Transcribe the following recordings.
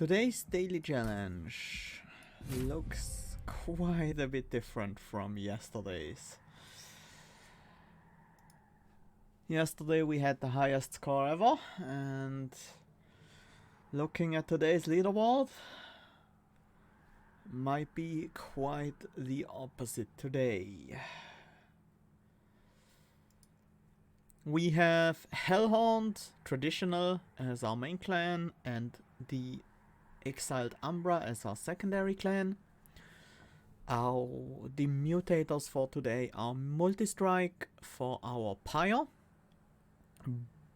Today's daily challenge looks quite a bit different from yesterday's. Yesterday we had the highest score ever, and looking at today's leaderboard might be quite the opposite today. We have Hellhorned, traditional, as our main clan, and the exiled Umbra as our secondary clan. The mutators for today are Multi-Strike for our Pyre,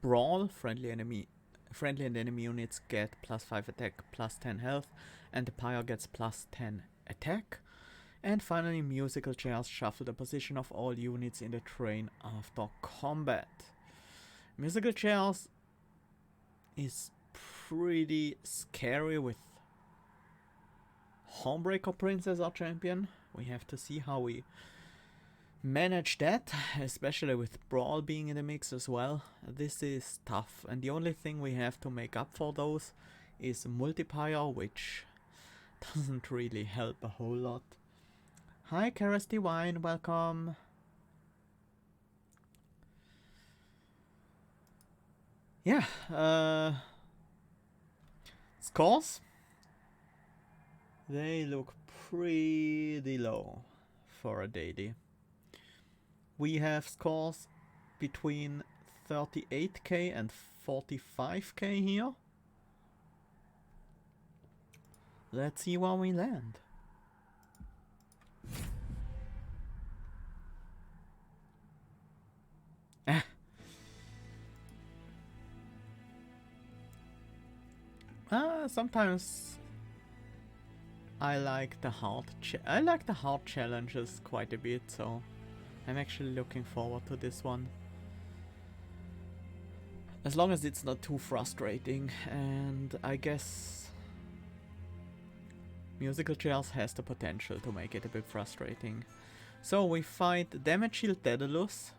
Brawl, friendly and enemy units get +5 attack, +10 health, and the Pyre gets +10 attack. And finally, musical chairs shuffle the position of all units in the train after combat. Musical chairs is pretty scary with Homebreaker Prince as our champion. We have to see how we manage that, especially with Brawl being in the mix as well. This is tough, and the only thing we have to make up for those is multiplier, which doesn't really help a whole lot. Hi Karas Divine, welcome. Yeah, scores? They look pretty low for a daily. We have scores between 38k and 45k here. Let's see where we land. Sometimes I like the hard challenges quite a bit, so I'm actually looking forward to this one. As long as it's not too frustrating, and I guess musical chairs has the potential to make it a bit frustrating. So we fight Damage Shield Daedalus.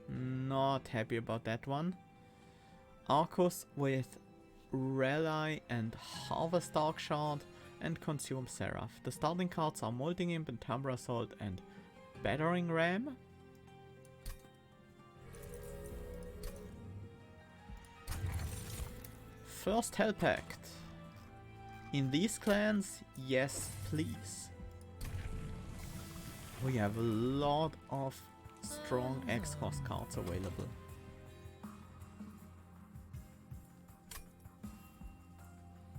Not happy about that one. Arcus with Rally and Harvest Dark Shard and Consume Seraph. The starting cards are Molding Imp and Tumbler Assault and Battering Ram. First Hell Pact. In these clans, yes please. We have a lot of strong X-Cost cards available.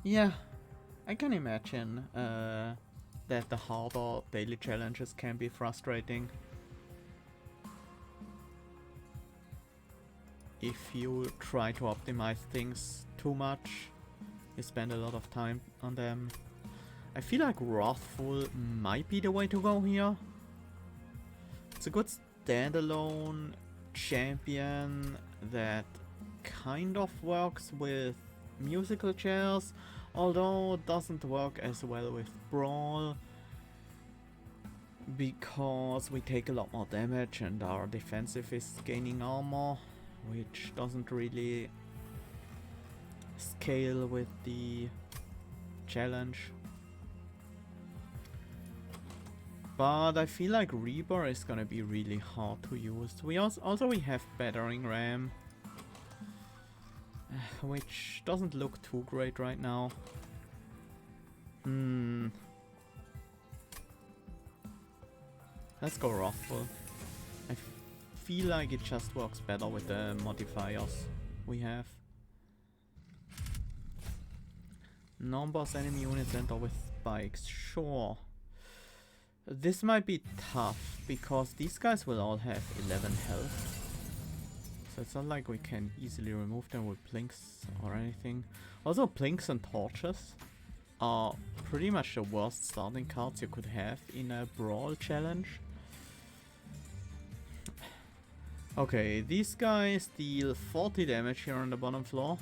Yeah, I can imagine that the harder daily challenges can be frustrating. If you try to optimize things too much, you spend a lot of time on them. I feel like Wrathful might be the way to go here. It's a good standalone champion that kind of works with musical chairs, although doesn't work as well with Brawl because we take a lot more damage and our defensive is gaining armor, which doesn't really scale with the challenge. But I feel like Reaper is gonna be really hard to use. We also we have Battering Ram, which doesn't look too great right now. Let's go Wrathful. I feel like it just works better with the modifiers we have. Non-boss enemy units enter with spikes, sure. This might be tough because these guys will all have 11 health. So it's not like we can easily remove them with Blinks or anything. Also, Blinks and Torches are pretty much the worst starting cards you could have in a Brawl challenge. Okay, these guys deal 40 damage here on the bottom floor.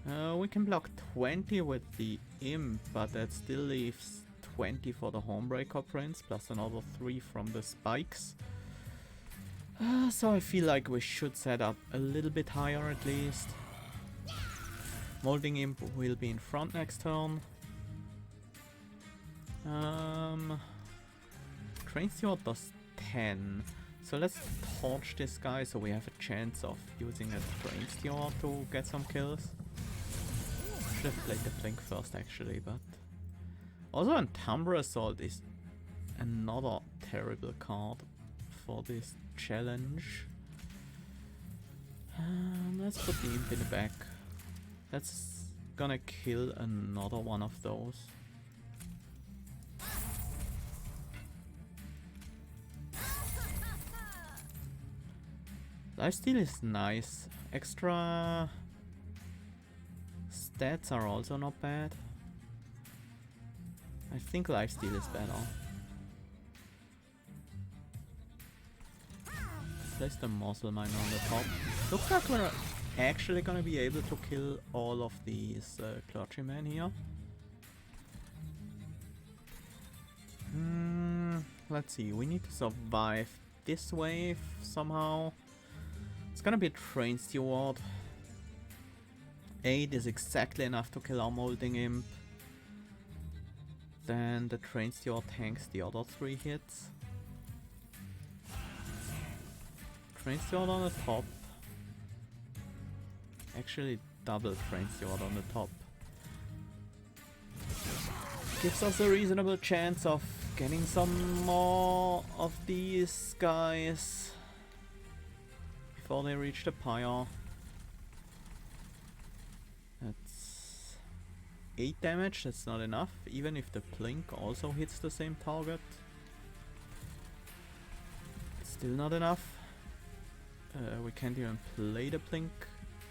We can block 20 with the Imp, but that still leaves 20 for the Homebreaker Prince, plus another 3 from the spikes. So I feel like we should set up a little bit higher at least. Molding Imp will be in front next turn. Train Steward does 10. So let's torch this guy so we have a chance of using a Train Steward to get some kills. Should have played the Blink first actually, but... Also Umbra Assault is another terrible card for this challenge. Let's put the Imp in the back. That's gonna kill another one of those. Lifesteal is nice. Extra stats are also not bad. I think lifesteal is better. Place the Muscle Miner on the top. Looks like we're actually gonna be able to kill all of these clergymen here. Let's see, we need to survive this wave somehow. It's gonna be a Train Steward. 8 is exactly enough to kill our Molding Imp. Then the Train Steward tanks the other 3 hits. Train Steward on the top. Actually double Train Steward on the top. Gives us a reasonable chance of getting some more of these guys before they reach the pyre. That's 8 damage, that's not enough, even if the Blink also hits the same target. It's still not enough. We can't even play the Blink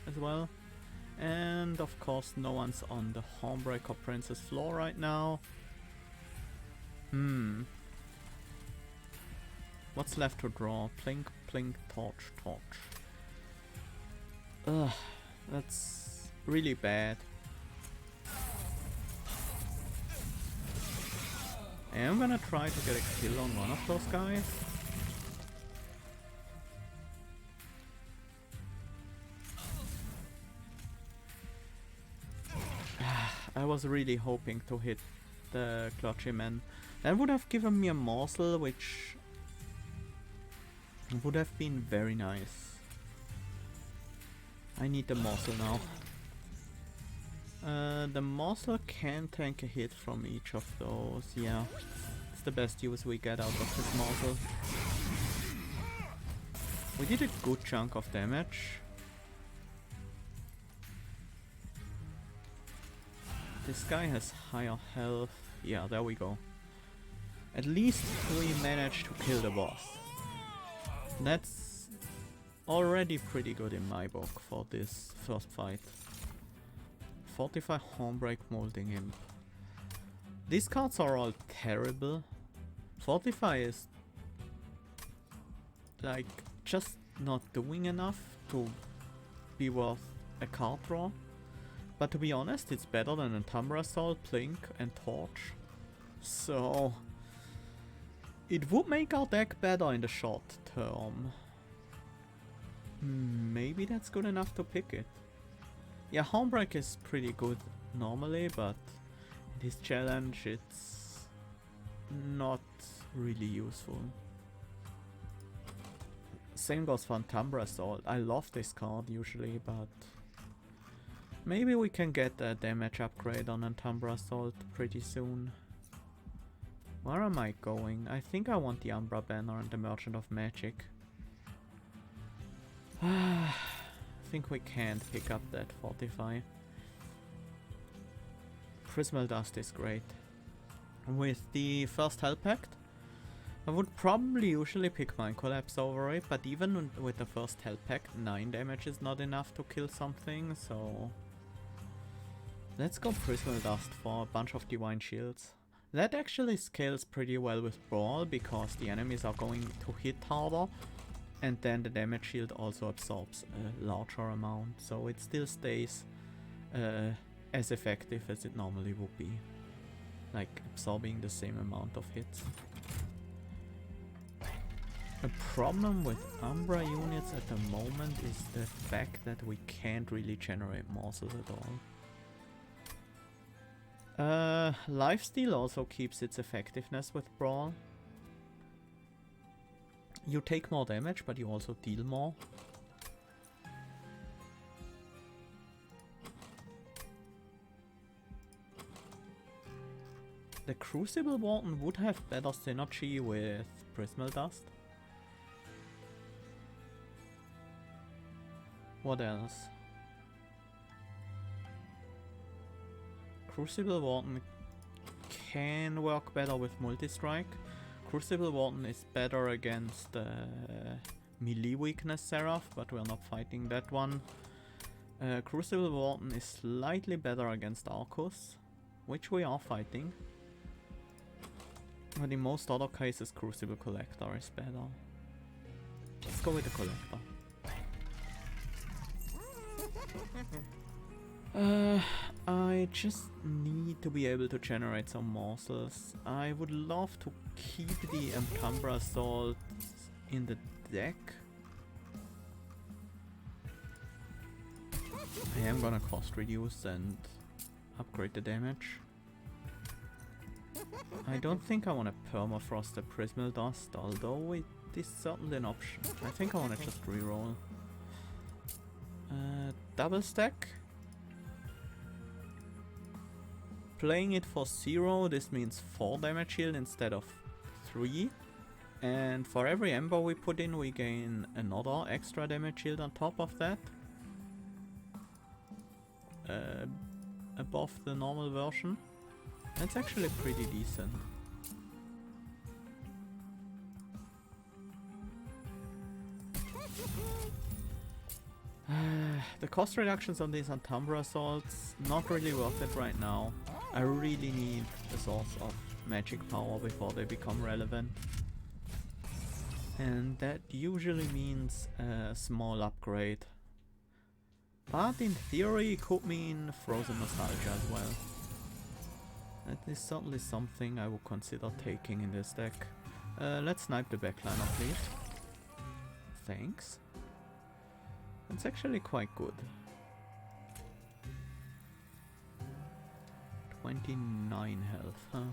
as well. And of course no one's on the Hornbreaker Princess floor right now. What's left to draw? Blink, Blink, Torch, Torch. Ugh, that's really bad. I am gonna try to get a kill on one of those guys. I was really hoping to hit the clergyman. That would have given me a morsel, which would have been very nice. I need the morsel now. The morsel can tank a hit from each of those, yeah. It's the best use we get out of this morsel. We did a good chunk of damage. This guy has higher health. Yeah, there we go. At least we managed to kill the boss. That's already pretty good in my book for this first fight. Fortify, Hornbreak, Molding Imp. These cards are all terrible. Fortify is like just not doing enough to be worth a card draw. But to be honest, it's better than a Umbra Assault, Blink and Torch. So it would make our deck better in the short term. Maybe that's good enough to pick it. Yeah, Hornbreak is pretty good normally, but in this challenge it's not really useful. Same goes for Umbra Assault. I love this card usually, but maybe we can get a damage upgrade on Umbra Assault pretty soon. Where am I going? I think I want the Umbra Banner and the Merchant of Magic. I think we can't pick up that Fortify. Prismal Dust is great. With the first Hell Pact, I would probably usually pick Mind Collapse over it, but even with the first Hell Pact, 9 damage is not enough to kill something, so let's go Prismal Dust for a bunch of Divine Shields. That actually scales pretty well with Brawl, because the enemies are going to hit harder, and then the damage shield also absorbs a larger amount, so it still stays as effective as it normally would be. Like absorbing the same amount of hits. A problem with Umbra units at the moment is the fact that we can't really generate morsels at all. Lifesteal also keeps its effectiveness with Brawl. You take more damage, but you also deal more. The Crucible Warden would have better synergy with Prismal Dust. What else? Crucible Warden can work better with Multi-Strike. Crucible Warden is better against melee weakness Seraph, but we're not fighting that one. Crucible Warden is slightly better against Arcus, which we are fighting. But in most other cases, Crucible Collector is better. Let's go with the Collector. I just need to be able to generate some morsels. I would love to keep the Umbra Assault in the deck. I am gonna cost reduce and upgrade the damage. I don't think I want to permafrost the Prismal Dust, although it is certainly an option. I think I want to just reroll. Double stack. Playing it for 0, this means 4 damage shield instead of 3. And for every Ember we put in, we gain another extra damage shield on top of that. Above the normal version. That's actually pretty decent. The cost reductions on these Umbra Assaults, not really worth it right now. I really need a source of magic power before they become relevant. And that usually means a small upgrade. But in theory it could mean Frozen Nostalgia as well. That is certainly something I would consider taking in this deck. Let's snipe the backliner, please. Thanks. That's actually quite good. 29 health, huh?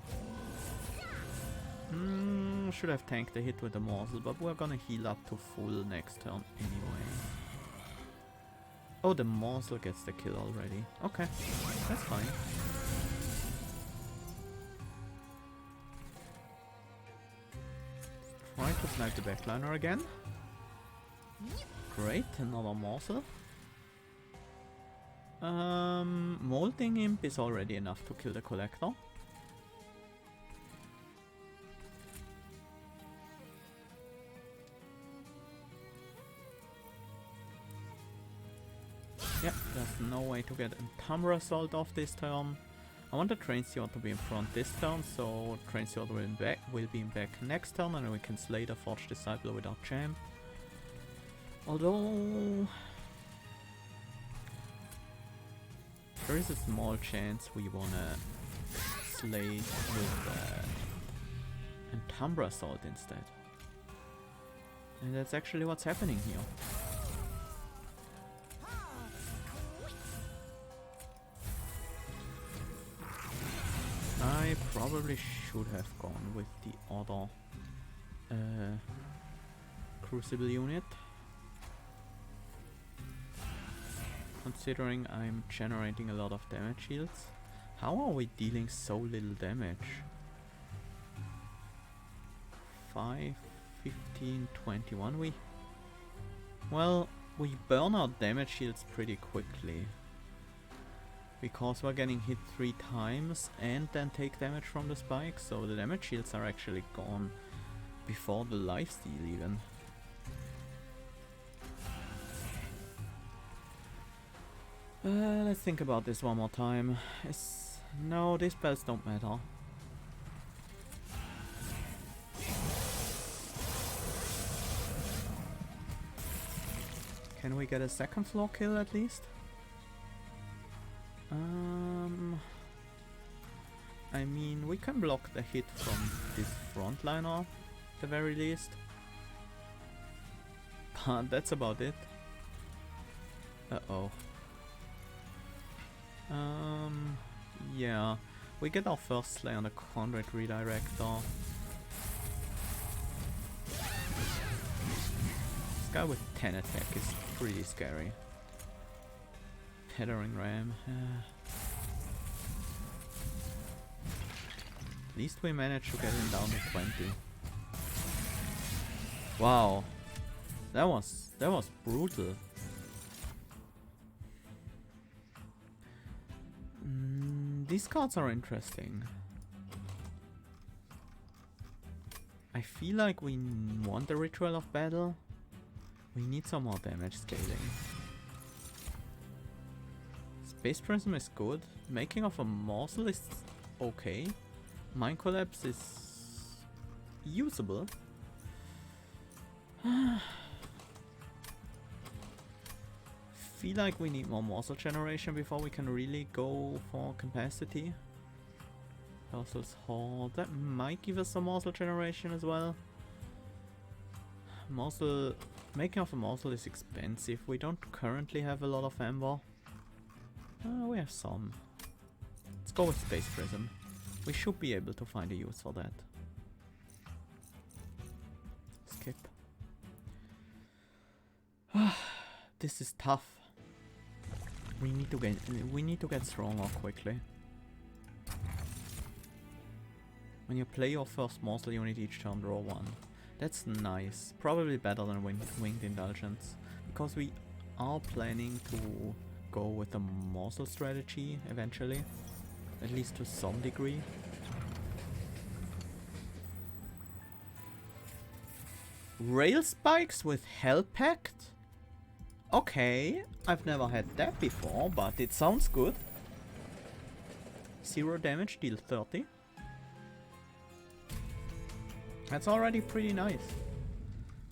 Should have tanked the hit with the morsel, but we're gonna heal up to full next turn anyway. Oh, the morsel gets the kill already. Okay, that's fine. Try to snipe the backliner again. Great, another morsel. Molting Imp is already enough to kill the Collector. Yeah, there's no way to get Umbra Assault off this turn. I want the Train Steward to be in front this turn, so Train Steward will be back next turn, and we can slay the Forged Disciple without Champ. Although there is a small chance we wanna slay with Umbra Assault instead. And that's actually what's happening here. I probably should have gone with the other Crucible unit. Considering I'm generating a lot of damage shields. How are we dealing so little damage? 5, 15, 21. Well, we burn our damage shields pretty quickly. Because we're getting hit 3 times and then take damage from the spike, so the damage shields are actually gone before the lifesteal even. Let's think about this one more time. No, these spells don't matter. Can we get a second floor kill at least? I mean, we can block the hit from this frontliner at the very least. But that's about it. Uh-oh. Yeah. We get our first slay on the Conrad Redirector. This guy with 10 attack is pretty scary. Pettering Ram. At least we managed to get him down to 20. Wow. That was brutal. These cards are interesting. I feel like we want the Ritual of Battle. We need some more damage scaling. Space Prism is good. Making of a Morsel is okay. Mind Collapse is usable. Feel like we need more morsel generation before we can really go for capacity. Hellhorned Horde, that might give us some morsel generation as well. Morsel, making of a morsel is expensive. We don't currently have a lot of amber. We have some. Let's go with Space Prism. We should be able to find a use for that. Skip. This is tough. We need to get stronger quickly. When you play your first morsel unit each turn, draw one. That's nice. Probably better than Winged Indulgence. Because we are planning to go with the morsel strategy eventually. At least to some degree. Rail Spikes with Hell Pact? Okay, I've never had that before, but it sounds good. 0 damage, deal 30. That's already pretty nice.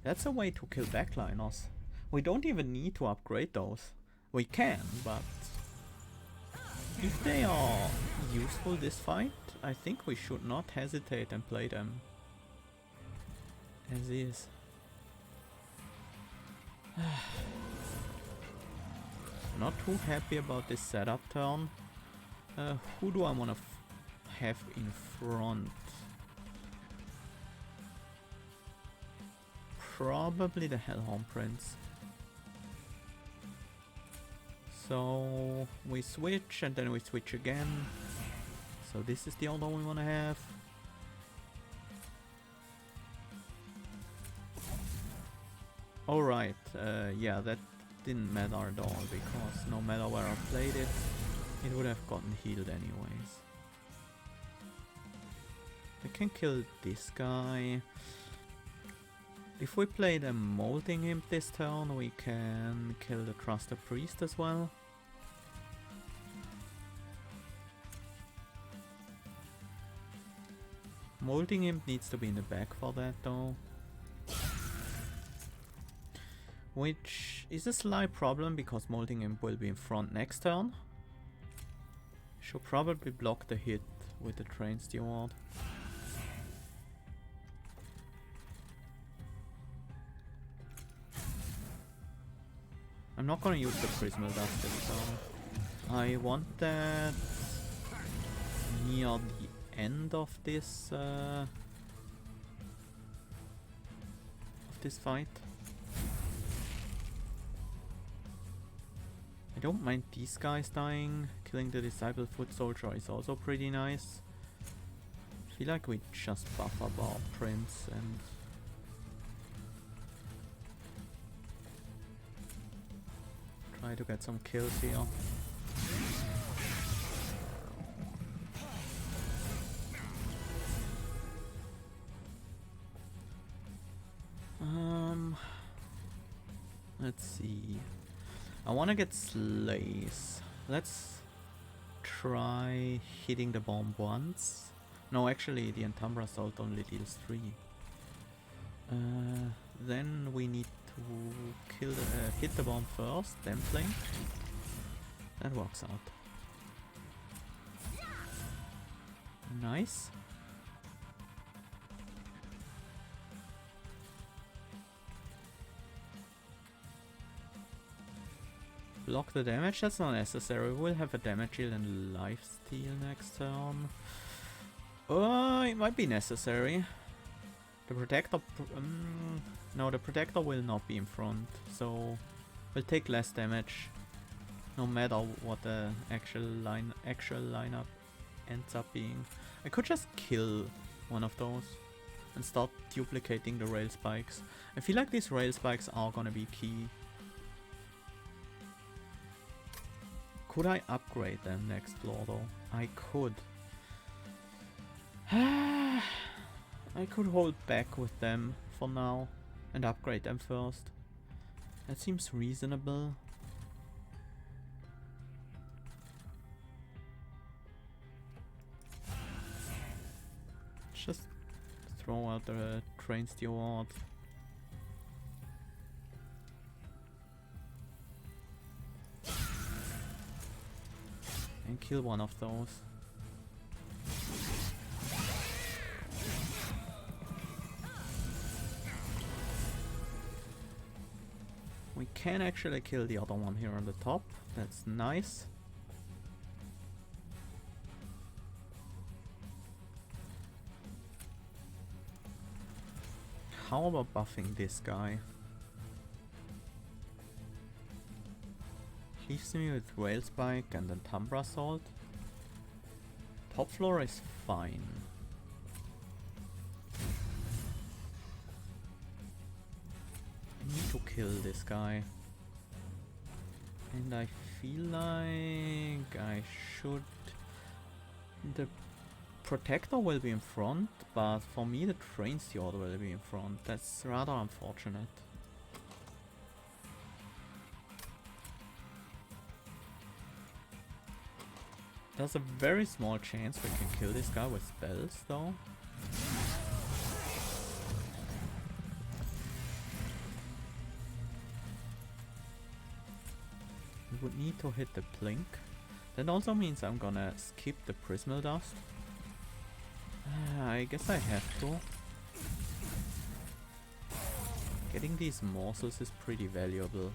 That's a way to kill backliners. We don't even need to upgrade those. We can, but if they are useful this fight, I think we should not hesitate and play them as is. Not too happy about this setup turn. Who do I want to have in front? Probably the Hellhorned Prince. So we switch and then we switch again. So this is the order we want to have. Alright, yeah, that didn't matter at all, because no matter where I played it, it would have gotten healed anyways. I can kill this guy. If we play the Molding Imp this turn, we can kill the Trusted Priest as well. Molding Imp needs to be in the back for that though. Which is a slight problem because Molding Imp will be in front next turn. Should probably block the hit with the Train Steward. I'm not gonna use the Prismal Dust this turn. I want that near the end of this fight. I don't mind these guys dying. Killing the Disciple Foot Soldier is also pretty nice. I feel like we just buff up our Prince and try to get some kills here. Let's see. I want to get Slays. Let's try hitting the bomb once. No, actually the Entumbra Assault only deals 3. Then we need to hit the bomb first, then flank. That works out. Nice. Block the damage, that's not necessary. We'll have a damage shield and lifesteal next turn. It might be necessary. The protector... no, the protector will not be in front, so we'll take less damage. No matter what the actual lineup ends up being. I could just kill one of those and start duplicating the rail spikes. I feel like these rail spikes are gonna be key. Could I upgrade them next floor though? I could. I could hold back with them for now and upgrade them first. That seems reasonable. Just throw out the train steward. And kill one of those. We can actually kill the other one here on the top. That's nice. How about buffing this guy? Leaves me with Rail Spike and then Umbra Assault. Top floor is fine. I need to kill this guy. And I feel like I should... The protector will be in front, but for me the train steward will be in front. That's rather unfortunate. There's a very small chance we can kill this guy with spells though. We would need to hit the blink. That also means I'm gonna skip the Prismal Dust. I guess I have to. Getting these morsels is pretty valuable.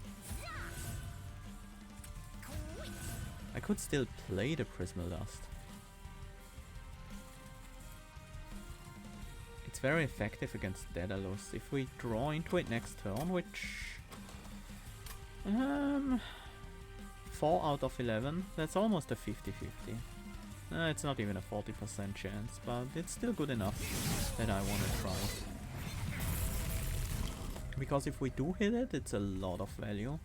I could still play the Prismal Dust. It's very effective against Daedalus. If we draw into it next turn, which... 4 out of 11, that's almost a 50-50. It's not even a 40% chance, but it's still good enough that I want to try it. Because if we do hit it, it's a lot of value.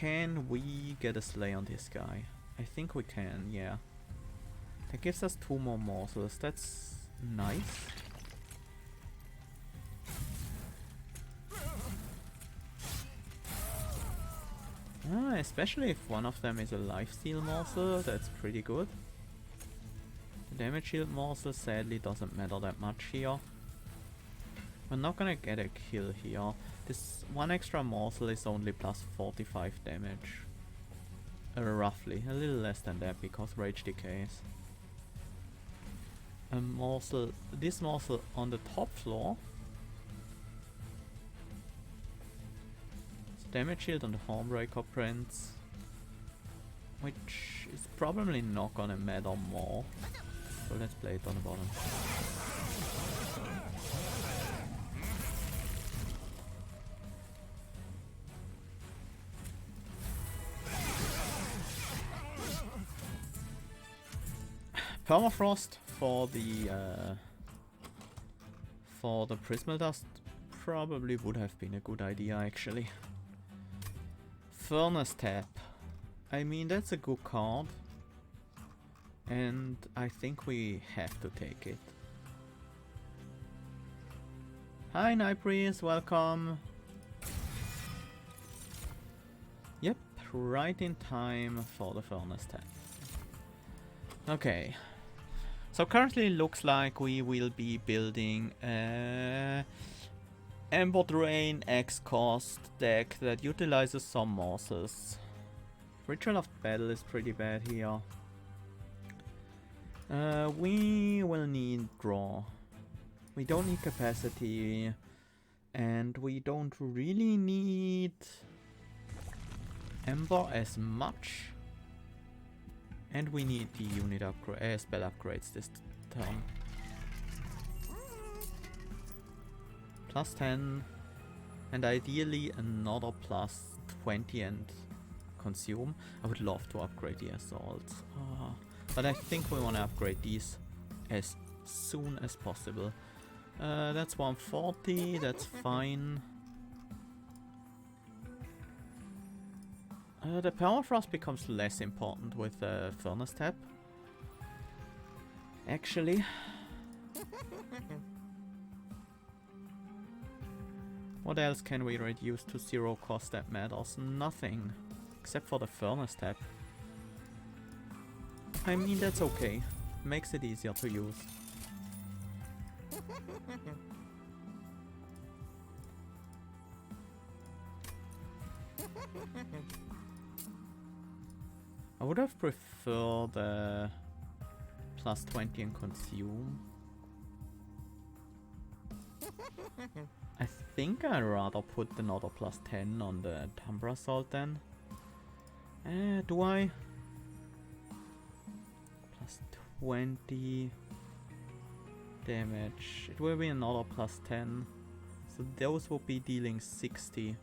Can we get a slay on this guy? I think we can, yeah. That gives us 2 more morsels, that's nice. Especially if one of them is a lifesteal morsel, that's pretty good. The damage shield morsel sadly doesn't matter that much here. We're not gonna get a kill here. This one extra morsel is only plus 45 damage. Roughly, a little less than that because rage decays. A morsel, this morsel on the top floor. Damage shield on the Hornbreaker Prince, which is probably not gonna matter more. So let's play it on the bottom. Permafrost for the Prismal Dust probably would have been a good idea actually. Furnace Tap. I mean, that's a good card. And I think we have to take it. Hi Night Breeze, welcome. Yep, right in time for the Furnace Tap. Okay. So currently it looks like we will be building a Ember Drain X-Cost deck that utilizes some morsels. Ritual of Battle is pretty bad here. We will need draw. We don't need capacity. And we don't really need Umbra as much. And we need the unit upgrade, spell upgrades this turn. Plus 10. And ideally another plus 20 and consume. I would love to upgrade the assault. But I think we want to upgrade these as soon as possible. That's 140, that's fine. The power thrust becomes less important with the furnace tab. Actually. What else can we reduce to 0 cost that matters? Nothing. Except for the furnace tab. I mean, that's okay. Makes it easier to use. I would have preferred the plus 20 and consume. I think I'd rather put another plus 10 on the Umbra Assault then. Do I? Plus 20 damage. It will be another plus 10. So those will be dealing 60.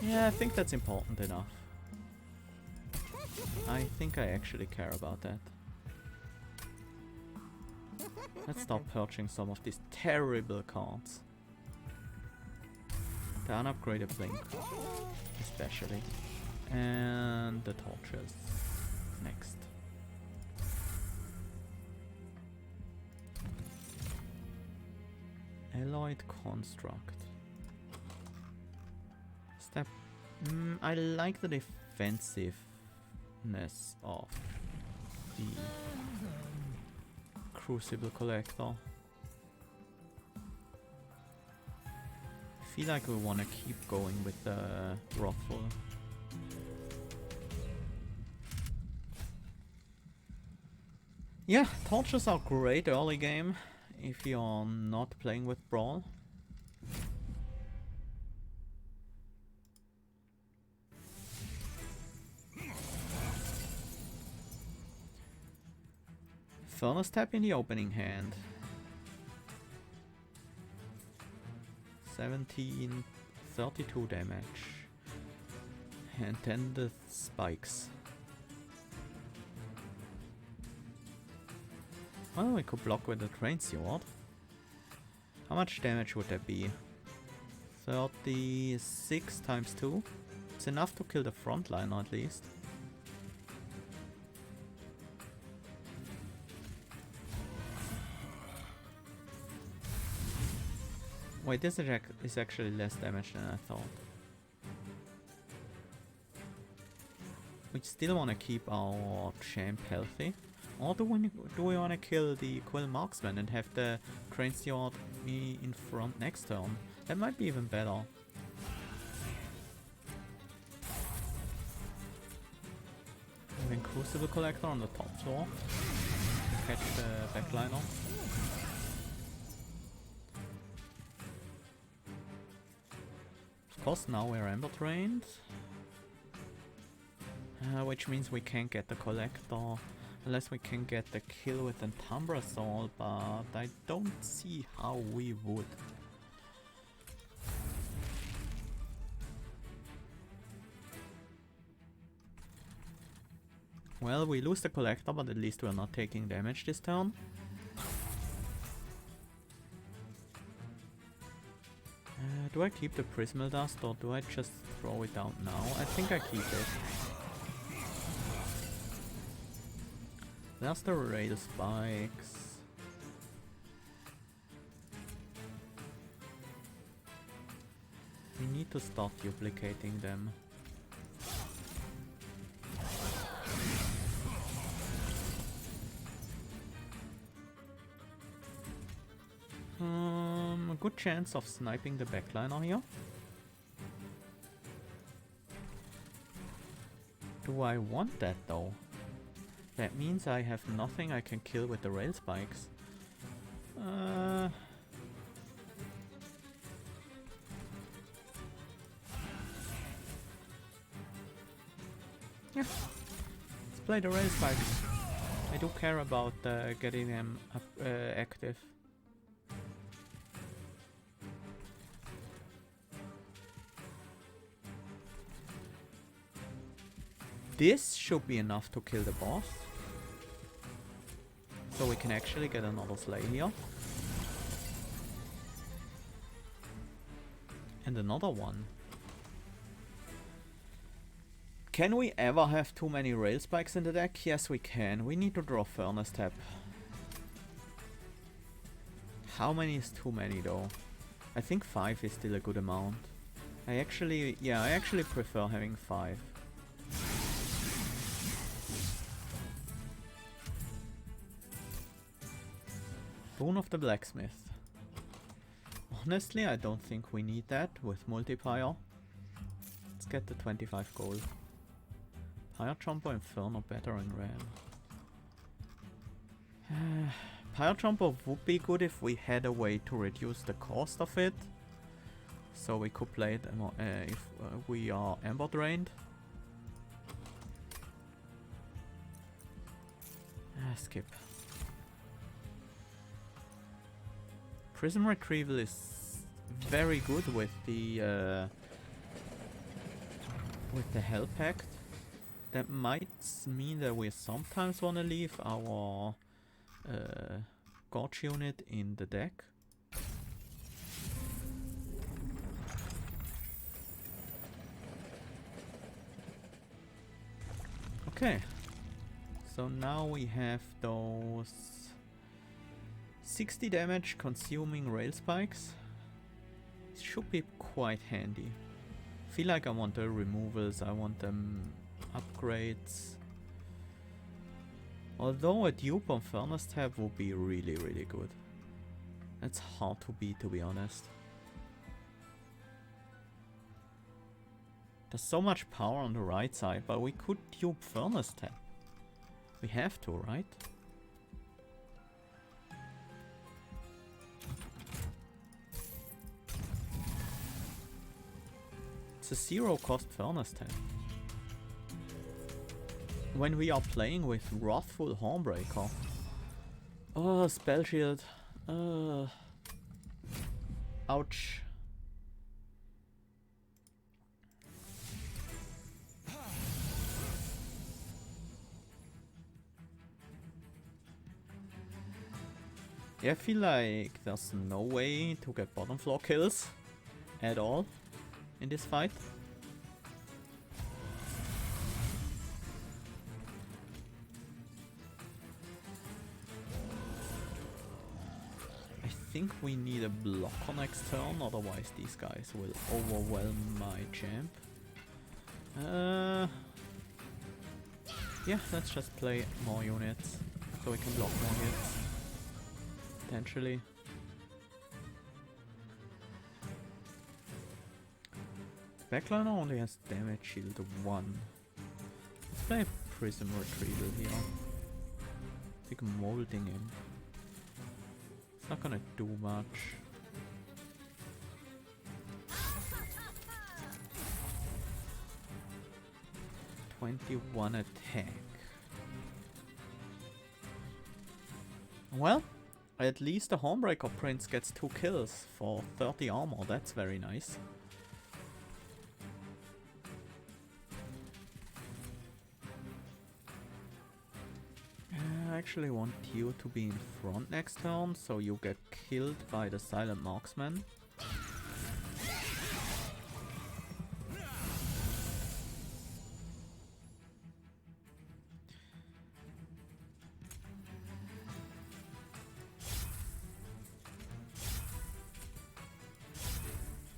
Yeah, I think that's important enough. I think I actually care about that. Let's start purchasing some of these terrible cards. The unupgraded blink, especially. And the torches. Next. Alloyed construct. Step. I like the defensiveness of the Crucible Collector. I feel like we want to keep going with the Wrathful. Yeah, torches are great early game if you're not playing with Brawl. Furnace tap in the opening hand. 17, 32 damage. And then the spikes. Well, we could block with the train sword. How much damage would that be? 36 times 2. It's enough to kill the frontliner at least. Wait, this is actually less damage than I thought. We still want to keep our champ healthy. Or do we want to kill the Quill Marksman and have the Train Sword me in front next turn? That might be even better. Having Crucible Collector on the top floor. Catch the backliner. Of course, now we're Ember trained. Which means we can't get the Collector. Unless we can get the kill with the Umbra Assault, but I don't see how we would. Well, we lose the Collector, but at least we're not taking damage this turn. Do I keep the Prismal Dust or do I just throw it out now? I think I keep it. There's the rail spikes. We need to start duplicating them. A good chance of sniping the backliner here. Do I want that though? That means I have nothing I can kill with the rail spikes. Yeah. Let's play the rail spikes. I do care about getting them up, active. This should be enough to kill the boss. So we can actually get another slay here. And another one. Can we ever have too many rail spikes in the deck? Yes, we can. We need to draw Furnace Tap. How many is too many though? I think 5 is still a good amount. I actually prefer having 5. Boon of the Blacksmith. Honestly, I don't think we need that with multiplier. Let's get the 25 gold. Pyre Jumper, Inferno, better in rare. Pyre Jumper would be good if we had a way to reduce the cost of it. So we could play it if we are Ember drained. Skip. Prism Retrieval is very good with the Hell Pact. That might mean that we sometimes want to leave our Gorge unit in the deck. Okay, so now we have those 60 damage consuming rail spikes. It should be quite handy. Feel like I want the removals, I want them upgrades. Although a dupe on Furnace Tap would be really good. It's hard to beat, to be honest. There's so much power on the right side, but we could dupe Furnace Tap. We have to, right? It's a 0 cost Furnace Tap. When we are playing with Wrathful Hornbreaker. Oh, Spell Shield. Ouch. Yeah, I feel like there's no way to get bottom floor kills at all in this fight. I think we need a block on next turn, otherwise these guys will overwhelm my champ. Yeah, let's just play more units so we can block more hits. Potentially. Backliner only has damage shield 1. Let's play Prism Retrieval here. Take Molding him. It's not gonna do much. +21 attack. Well, at least the Hornbreaker Prince gets 2 kills for 30 armor. That's very nice. I actually want you to be in front next turn, so you get killed by the Silent Marksman.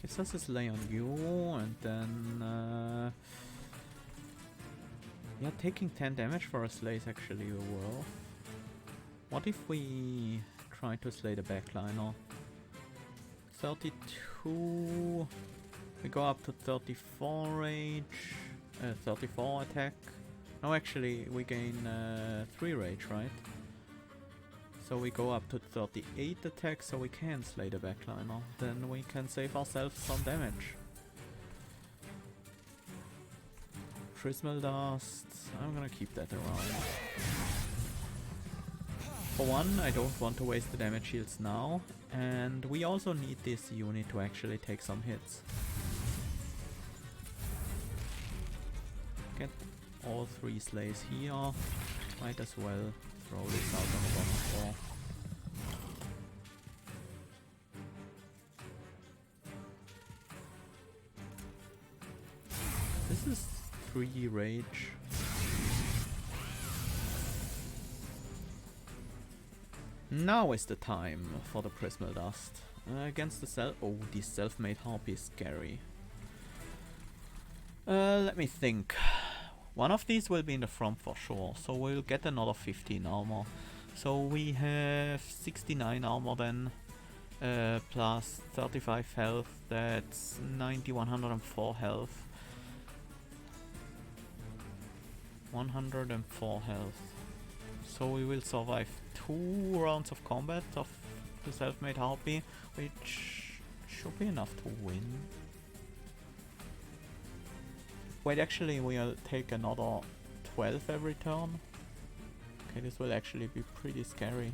Guess this is lay on you, and then yeah, taking 10 damage for a slay is actually worth. What if we try to slay the backliner? 32. We go up to 34 rage, 34 attack. No, actually, we gain 3 rage, right? So we go up to 38 attack, so we can slay the backliner. Then we can save ourselves some damage. Prismal Dust. I'm gonna keep that around. For one, I don't want to waste the damage shields now, and we also need this unit to actually take some hits. Get all 3 slays here. Might as well throw this out on the bottom floor. This is 3 rage. Now is the time for the Prismal Dust. Against the oh, this self-made harpy is scary. Let me think. One of these will be in the front for sure, so we'll get another 15 armor. So we have 69 armor then, plus 35 health, that's 104 health. 104 health. So we will survive 2 rounds of combat of the self-made harpy, which should be enough to win. Wait, actually we'll take another 12 every turn. Okay, this will actually be pretty scary.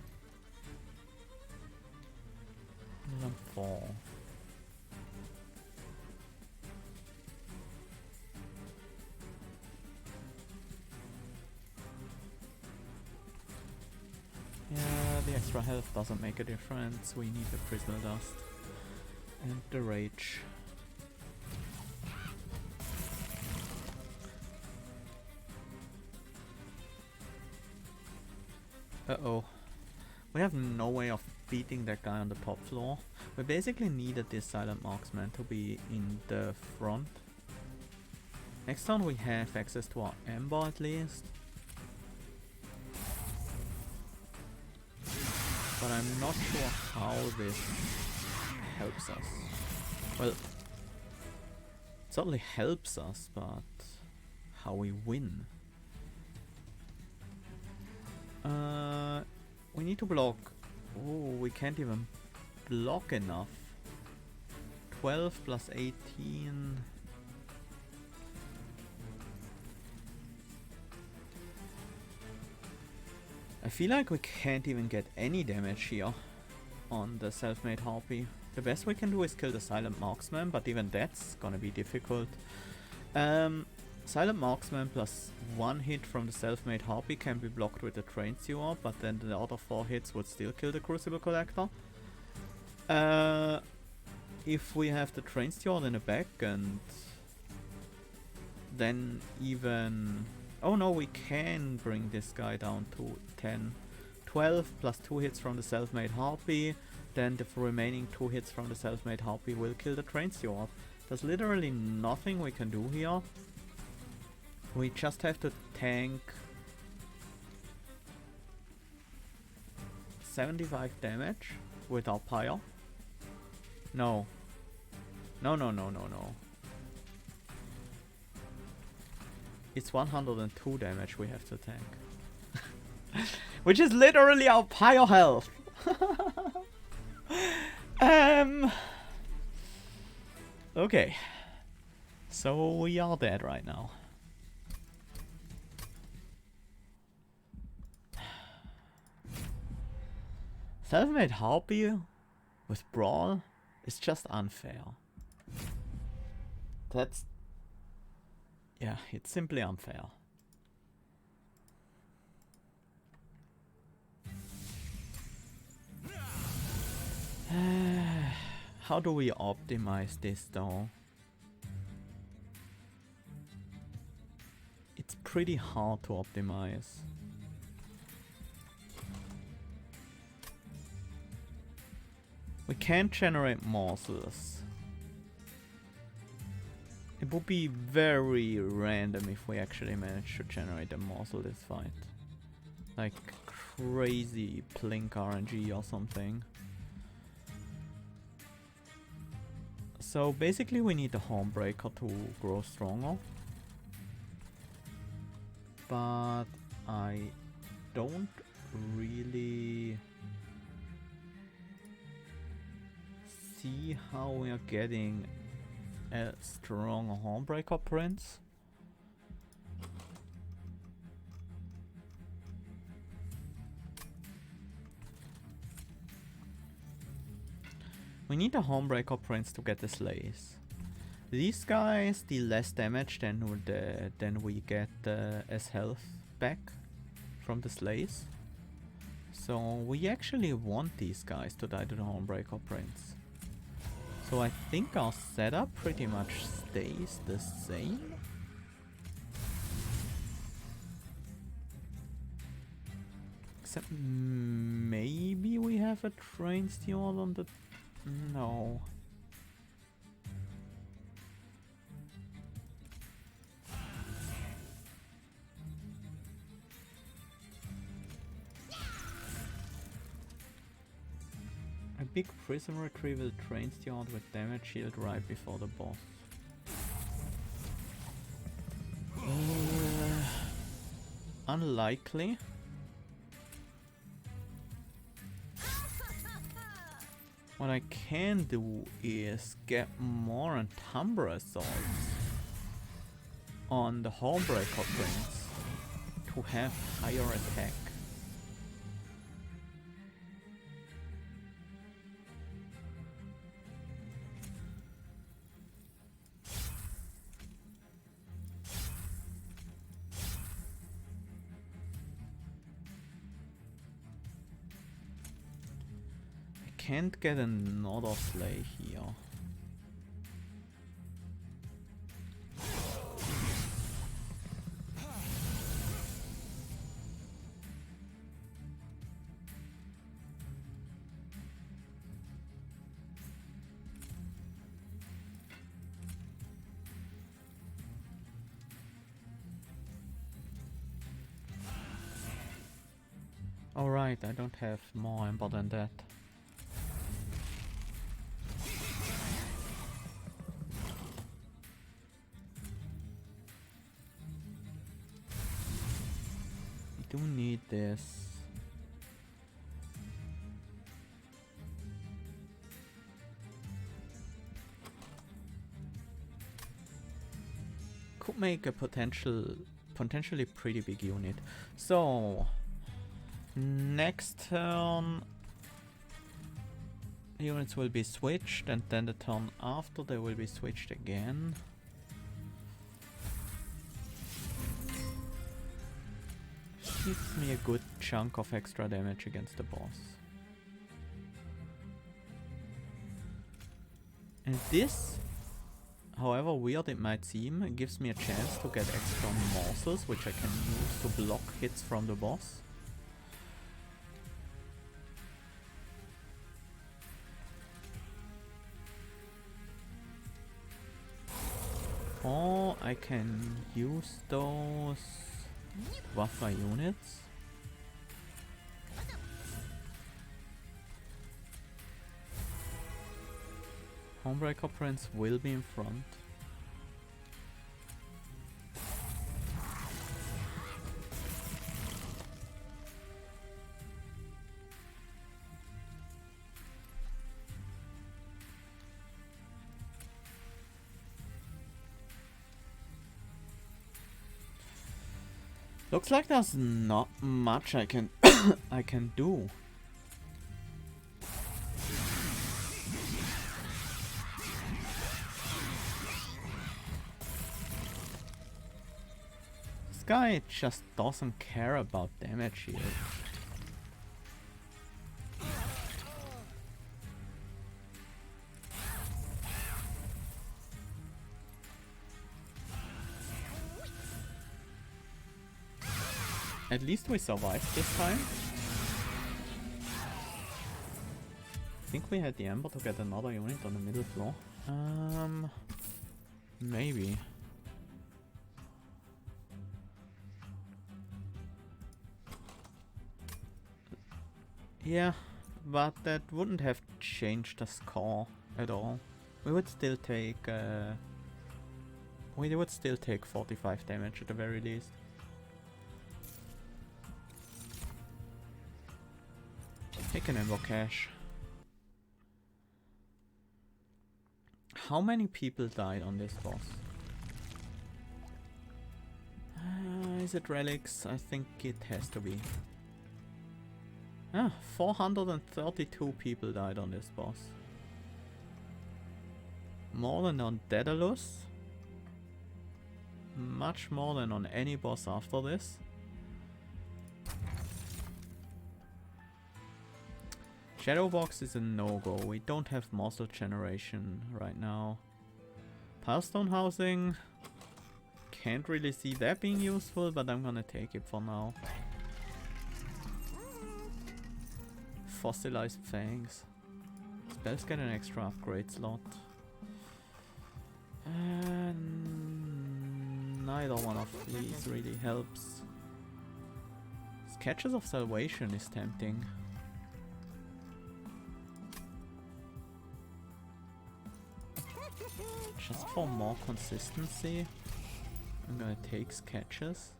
104. Yeah, the extra health doesn't make a difference. We need the Prismal Dust and the Rage. Uh-oh. We have no way of beating that guy on the top floor. We basically needed this Silent Marksman to be in the front. Next turn we have access to our Umbra at least. But I'm not sure how this helps us. Well, it certainly helps us, but how we win? We need to block. Oh, we can't even block enough. 12 plus 18. I feel like we can't even get any damage here on the self-made harpy. The best we can do is kill the Silent Marksman, but even that's gonna be difficult. Silent Marksman plus 1 hit from the self-made harpy can be blocked with the train sewer, but then the other 4 hits would still kill the Crucible Collector. If we have the train sewer in the back, and then even... Oh no, we can bring this guy down to 10. 12 plus 2 hits from the self-made harpy, then the remaining 2 hits from the self-made harpy will kill the train steward. There's literally nothing we can do here. We just have to tank 75 damage with our pyre. No. No, no, no, no, no. It's 102 damage we have to tank. Which is literally our pyre health. Okay. So we are dead right now. Self-made harpy with brawl is just unfair. That's... yeah, it's simply unfair. How do we optimize this though? It's pretty hard to optimize. We can't generate morsels. It would be very random if we actually managed to generate a morsel this fight. Like crazy Plink RNG or something. So basically we need the Hornbreaker to grow stronger. But I don't really see how we are getting a strong Hornbreaker Prince. We need a Homebreaker Prince to get the Slays. These guys deal less damage than we get as health back from the Slays. So we actually want these guys to die to the Homebreaker Prince. So I think our setup pretty much stays the same. Except maybe we have a train steward on the... No. A big prison retrieval train steward with damage shield right before the boss. Unlikely. What I can do is get more Umbra assaults on the Homebreaker Prince to have higher attack. Can't get another slay here. Alright, I don't have more Umbra than that. Do need this. Could make a potentially pretty big unit. So next turn units will be switched, and then the turn after they will be switched again. Gives me a good chunk of extra damage against the boss. And this, however weird it might seem, gives me a chance to get extra morsels which I can use to block hits from the boss. Or I can use those buffer units. Homebreaker Prince will be in front. Looks like there's not much I can I can do. This guy just doesn't care about damage here. At least we survived this time. I think we had the Umbra to get another unit on the middle floor. Maybe. Yeah, but that wouldn't have changed the score at all. We would still take 45 damage at the very least. Take an Umbra cache. How many people died on this boss? Is it relics? I think it has to be. 432 people died on this boss. More than on Daedalus. Much more than on any boss after this. Shadowbox is a no-go. We don't have muscle generation right now. Pilestone housing. Can't really see that being useful, but I'm gonna take it for now. Fossilized fangs. Spells get an extra upgrade slot. Neither one of these really helps. Sketches of Salvation is tempting. Just for more consistency, I'm gonna take Sketches.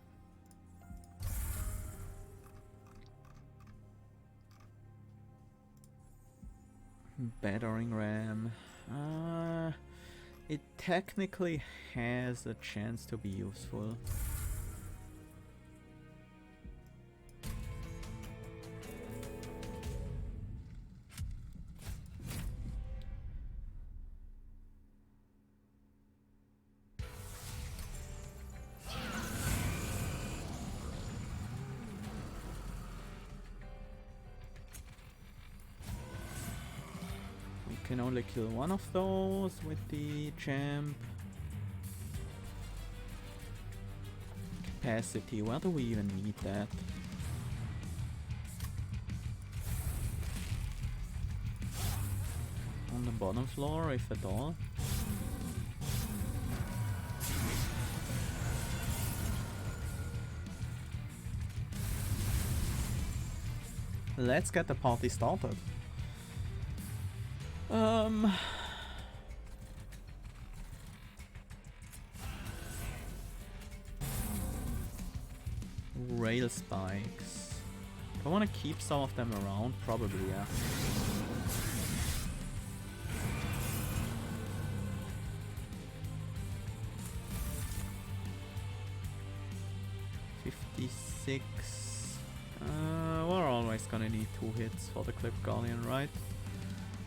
Battering Ram. It technically has a chance to be useful. Can only kill one of those with the champ. Capacity, where do we even need that? On the bottom floor, if at all. Let's get the party started. Rail spikes. Do I want to keep some of them around? Probably, yeah. $56. We're always gonna need 2 hits for the Clip Guardian, right?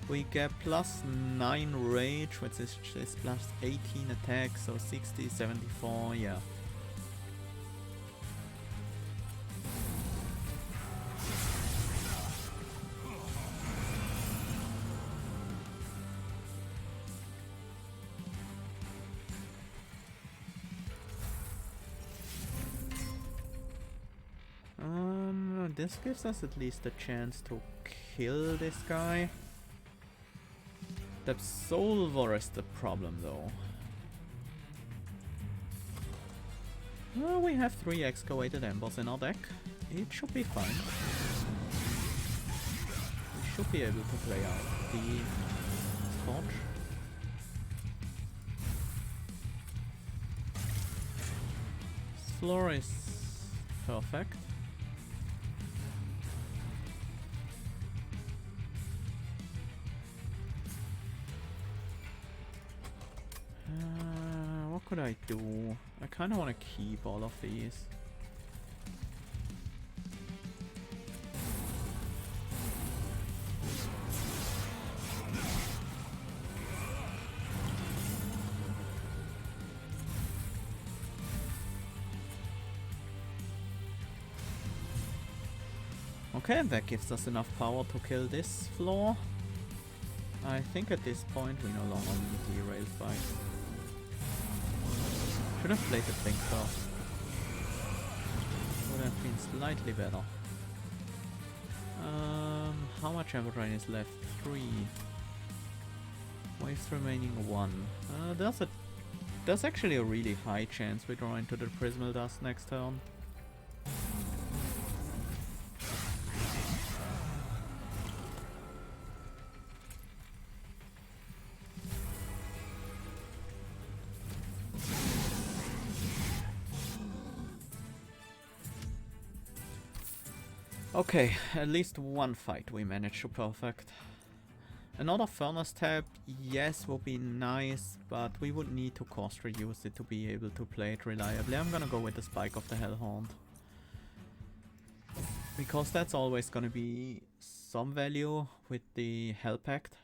We get plus 9 rage, which is just plus 18 attack, so 60, 74, yeah. This gives us at least a chance to kill this guy. The Absolver is the problem, though. Well, we have 3 excavated embers in our deck. It should be fine. We should be able to play out the Scorch. Floor is perfect. What could I do? I kind of want to keep all of these. Okay, that gives us enough power to kill this floor. I think at this point we no longer need the rail spike. Should have played the Blink first. Would have been slightly better. How much Everdrain is left? 3. Waves remaining 1. There's actually a really high chance we draw into the Prismal Dust next turn. Okay, at least one fight we managed to perfect. Another Furnace tab, yes, would be nice, but we would need to cost reduce it to be able to play it reliably. I'm gonna go with the Spike of the Hellhorned. Because that's always gonna be some value with the Hell Pact.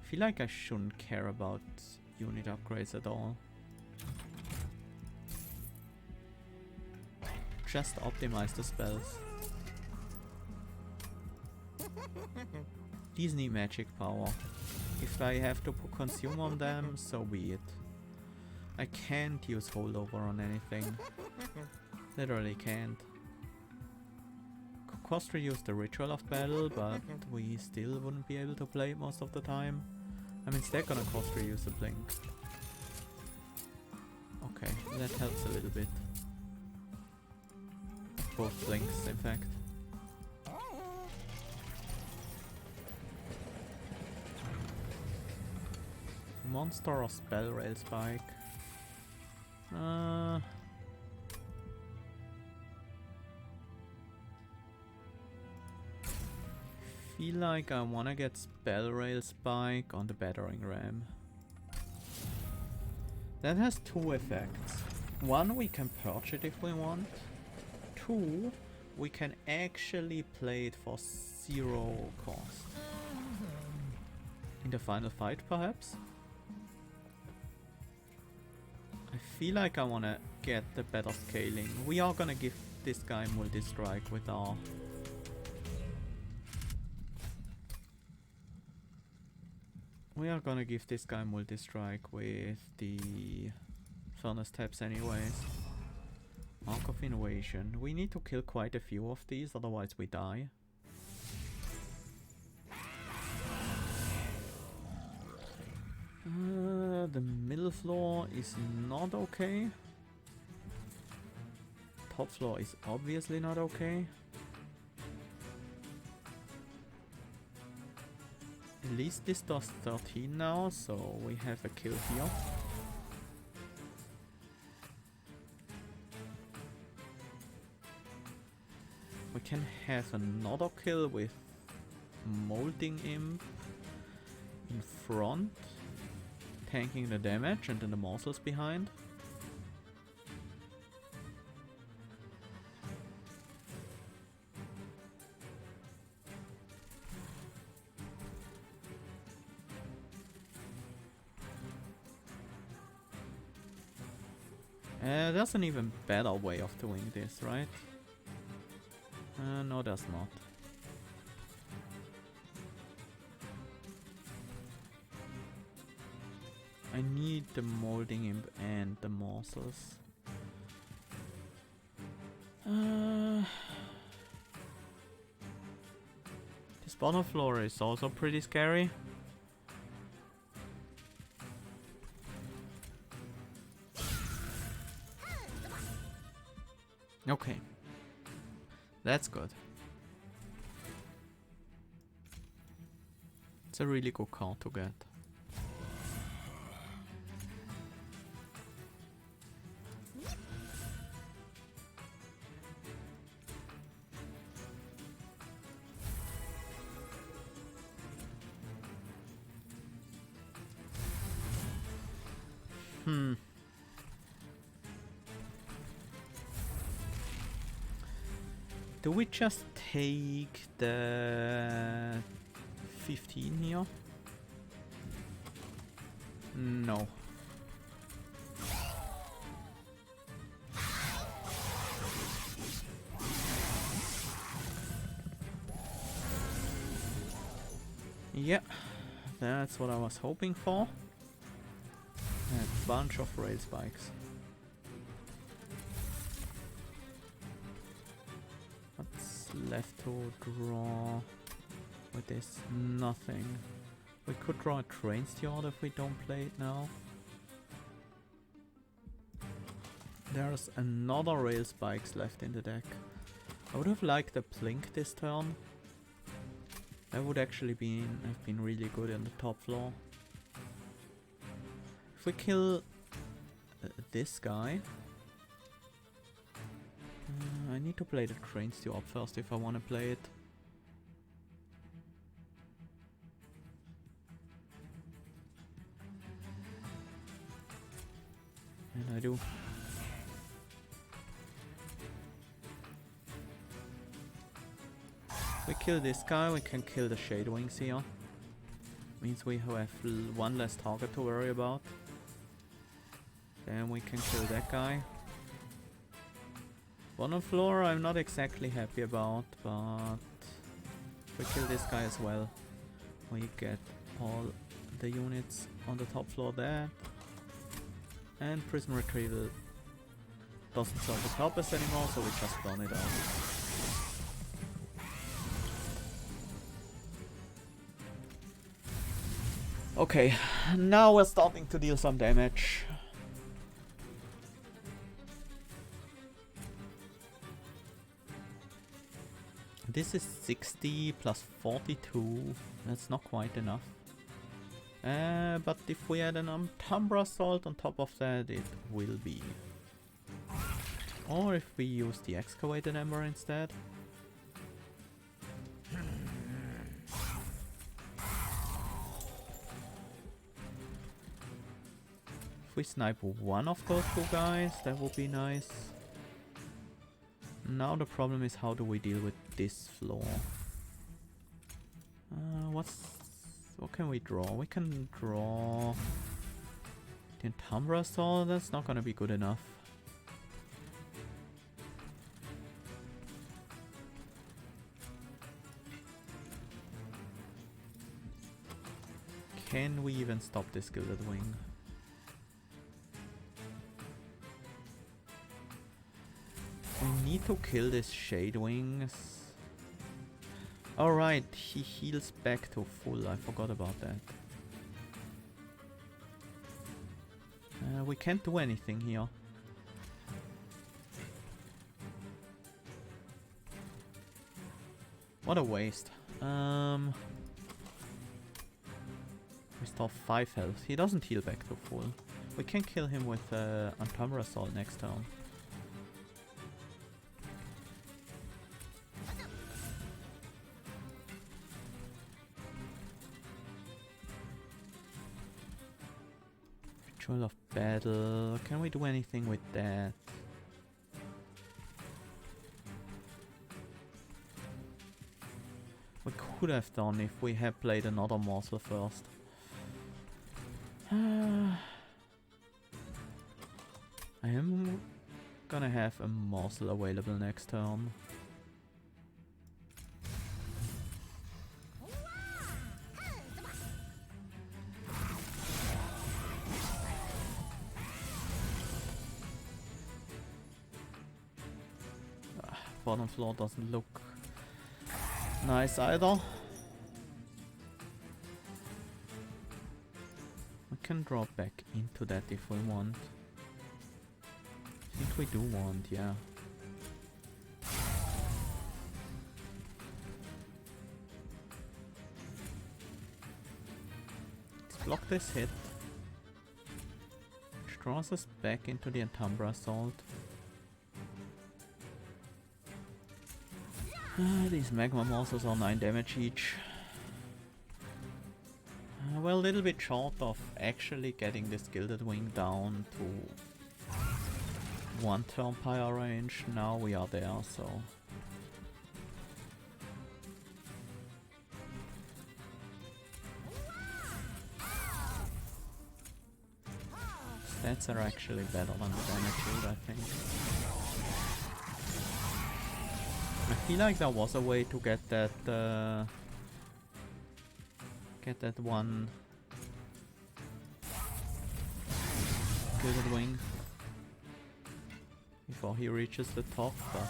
feel like I shouldn't care about unit upgrades at all. Just optimize the spells. These need magic power. If I have to put consume on them, so be it. I can't use holdover on anything. Literally can't. Could cost reduce the ritual of battle, but we still wouldn't be able to play it most of the time. I mean, they're gonna cost reduce the blink. Okay, that helps a little bit. Both blinks, in fact. Monster or spell rail spike? Feel like I wanna get spell rail spike on the battering ram. That has two effects. One, we can purge it if we want. Two, we can actually play it for 0 cost. In the final fight, perhaps? I feel like I wanna get the better scaling. We are gonna give this guy multi-strike with our... We are gonna give this guy multi-strike with the furnace tabs anyways. Mark of Innovation. We need to kill quite a few of these, otherwise we die. The middle floor is not okay. Top floor is obviously not okay. At least this does 13 now, so we have a kill here. We can have another kill with Molding Imp in front, tanking the damage and then the morsels behind. There's an even better way of doing this, right? No, there's not. I need the Molding Imp and the morsels. This bottom floor is also pretty scary. Okay. That's good. It's a really good card to get. Do we just take the 15 here? No. Yeah, that's what I was hoping for. A bunch of rail spikes. Left to draw with this? Nothing. We could draw a train steward if we don't play it now. There's another rail spikes left in the deck. I would have liked a Plink this turn. That would actually have been really good in the top floor. If we kill this guy, I need to play the train steward first if I want to play it. And I do. If we kill this guy, we can kill the Shade Wings here. Means we have one less target to worry about. Then we can kill that guy. Bottom floor I'm not exactly happy about, but if we kill this guy as well, we get all the units on the top floor there. And prison retrieval doesn't serve its purpose anymore, so we just burn it out. Okay, now we're starting to deal some damage. This is 60 plus 42. That's not quite enough. But if we add an Umbra Assault on top of that, it will be. Or if we use the Excavated Ember instead. If we snipe one of those two guys, that would be nice. Now the problem is, how do we deal with this floor? What can we draw? We can draw the Umbra Assault. That's not gonna be good enough. Can we even stop this Gilded Wing? We need to kill this Shade Wings. Alright, he heals back to full. I forgot about that. We can't do anything here. What a waste. Restore 5 health. He doesn't heal back to full. We can kill him with Umbra Assault next turn. Ritual of Battle. Can we do anything with that? We could have done if we had played another morsel first. I am gonna have a morsel available next turn. Bottom floor doesn't look nice either. We can drop back into that if we want. I think we do want, yeah. Let's block this hit. Which draws us back into the Umbra Assault. These magma monsters are 9 damage each. We're a little bit short of actually getting this Gilded Wing down to 1 turn pyre range. Now we are there, so... Stats are actually better than the damage yield, I think. I feel like there was a way to get that one Gilded Wing before he reaches the top, but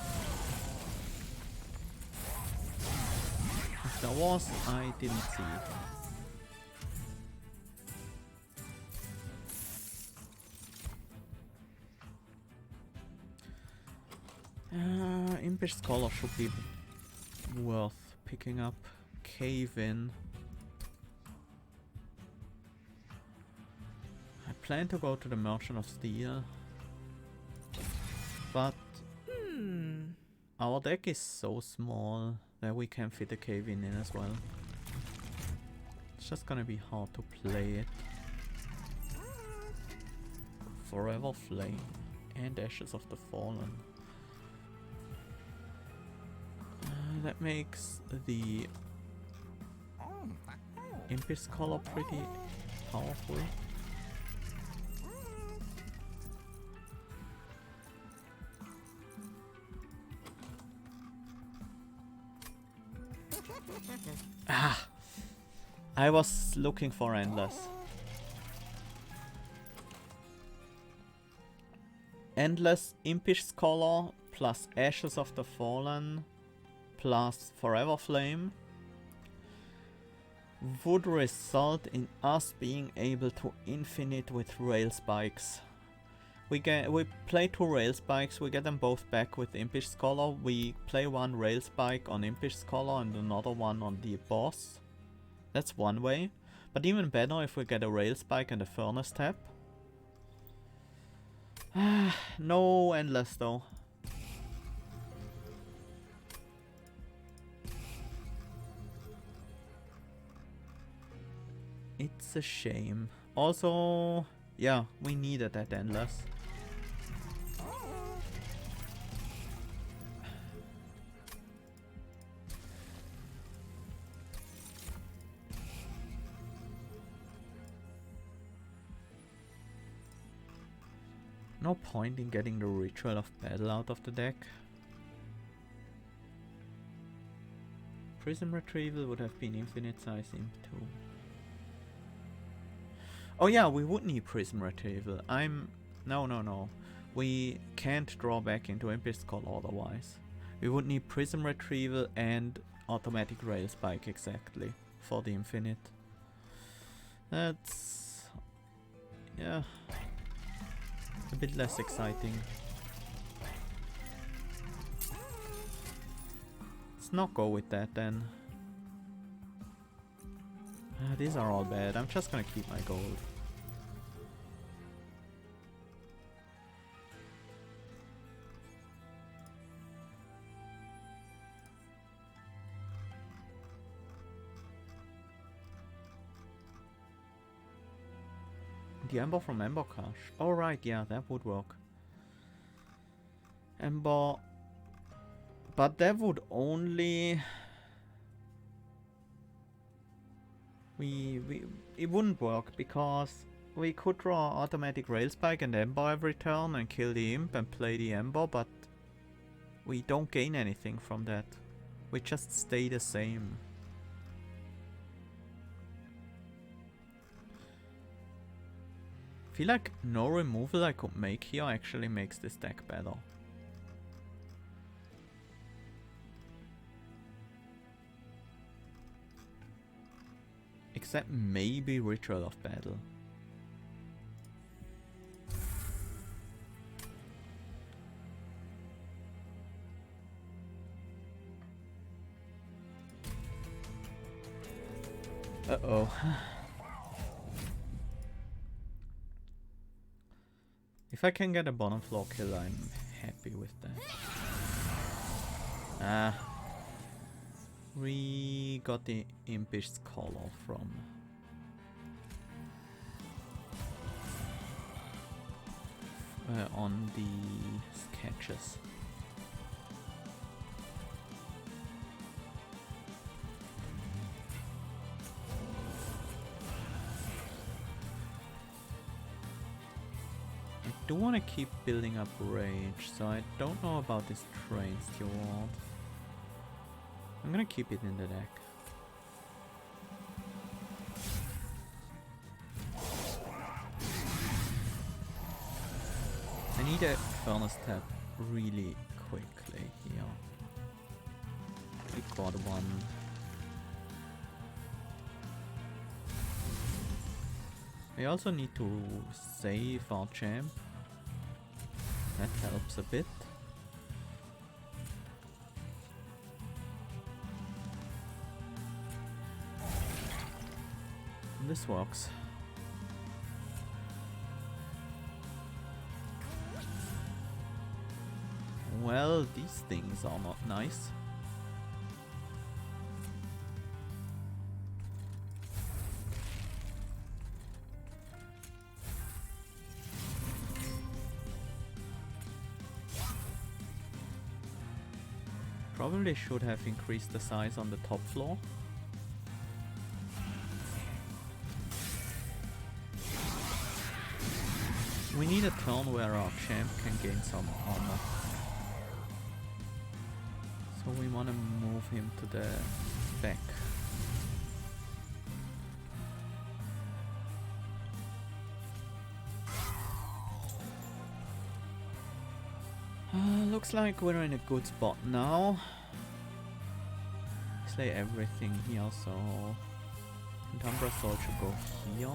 if there was, I didn't see it. Impish Scholar should be worth picking up. Cave In. I plan to go to the Merchant of Steel, but our deck is so small that we can fit a Cave In as well. It's just gonna be hard to play it. Forever Flame and Ashes of the Fallen. That makes the Impish Scholar pretty powerful. Ah! I was looking for Endless. Endless Impish Scholar plus Ashes of the Fallen plus Forever Flame would result in us being able to infinite with Rail Spikes. We play 2 Rail Spikes, we get them both back with Impish Scholar. We play 1 Rail Spike on Impish Scholar and another one on the boss. That's one way. But even better if we get a Rail Spike and a Furnace Tap. No Endless though. It's a shame. Also, yeah, we needed that Endless. No point in getting the Ritual of Battle out of the deck. Prism Retrieval would have been infinite size imp too. Oh yeah, we would need Prism Retrieval. No. We can't draw back into Impish Scholar otherwise. We would need Prism Retrieval and Automatic Rail Spike exactly for the infinite. That's... yeah. A bit less exciting. Let's not go with that then. These are all bad. I'm just gonna keep my gold. The Ember from Ember Cache. Oh right, yeah, that would work. Ember... but that would only... it wouldn't work because we could draw Automatic Rail Spike and Ember every turn and kill the Imp and play the Ember, but we don't gain anything from that. We just stay the same. I feel like no removal I could make here actually makes this deck better. Except maybe Ritual of Battle. Uh-oh. If I can get a bottom floor kill, I'm happy with that. We got the Impish Scholar from on the sketches. I do want to keep building up rage, so I don't know about this Train Steward. I'm gonna keep it in the deck. I need a Furnace Tap really quickly here. We got one. We also need to save our champ. That helps a bit. This works. Well, these things are not nice. Probably should have increased the size on the top floor. We need a turn where our champ can gain some armor. So we want to move him to the back. Looks like we're in a good spot now. Slay everything here, so Umbra Sword should go here.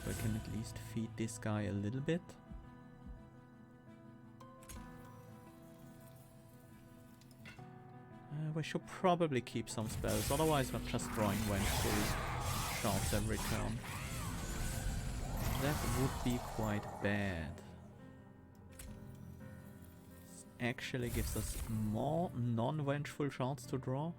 We can at least feed this guy a little bit. We should probably keep some spells, otherwise we're just drawing vengeful shots every turn. That would be quite bad. Actually gives us more non-vengeful shots to draw.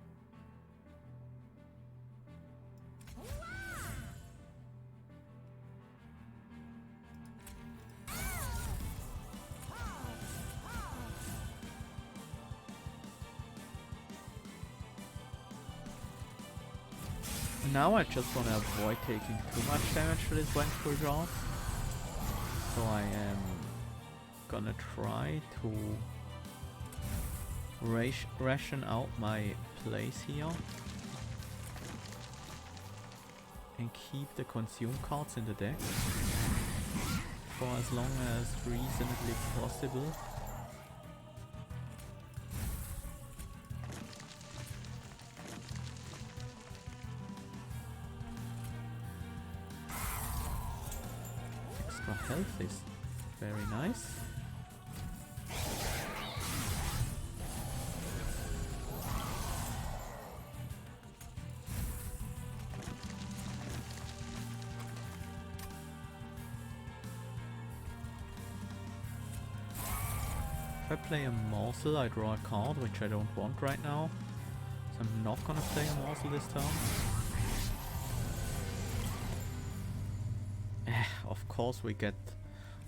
Now I just want to avoid taking too much damage to this vengeful shot. So I am gonna try to ration out my plays here and keep the consume cards in the deck for as long as reasonably possible. Extra health is very nice. If I play a morsel, I draw a card, which I don't want right now. So I'm not gonna play a morsel this turn. Of course we get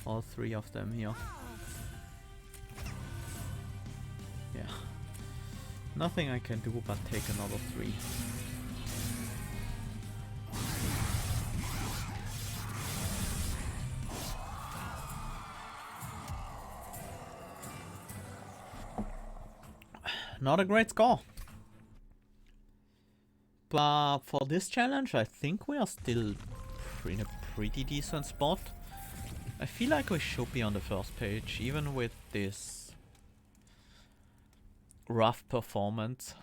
all three of them here. Yeah. Nothing I can do but take another three. Not a great score. But for this challenge, I think we are still in a pretty decent spot. I feel like we should be on the first page, even with this rough performance.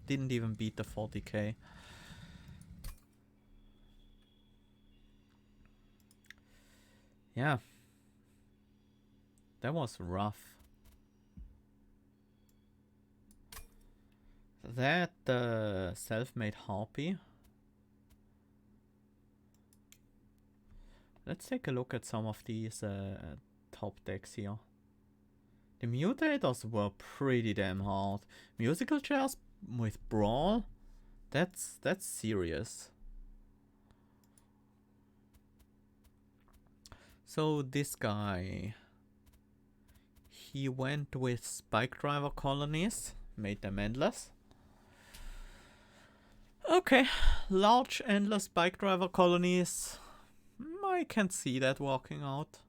Didn't even beat the 40k. Yeah. That was rough. That self-made harpy. Let's take a look at some of these top decks here. The mutators were pretty damn hard. Musical chairs with brawl. That's serious. So this guy, he went with spike driver colonies, made them endless. Okay, large endless spike driver colonies. I can see that working out.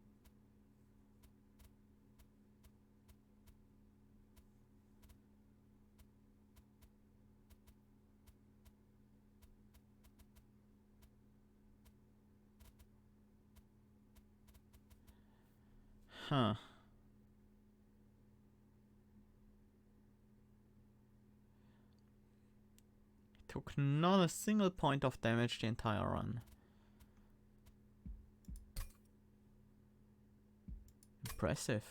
Huh. Took not a single point of damage the entire run. Impressive.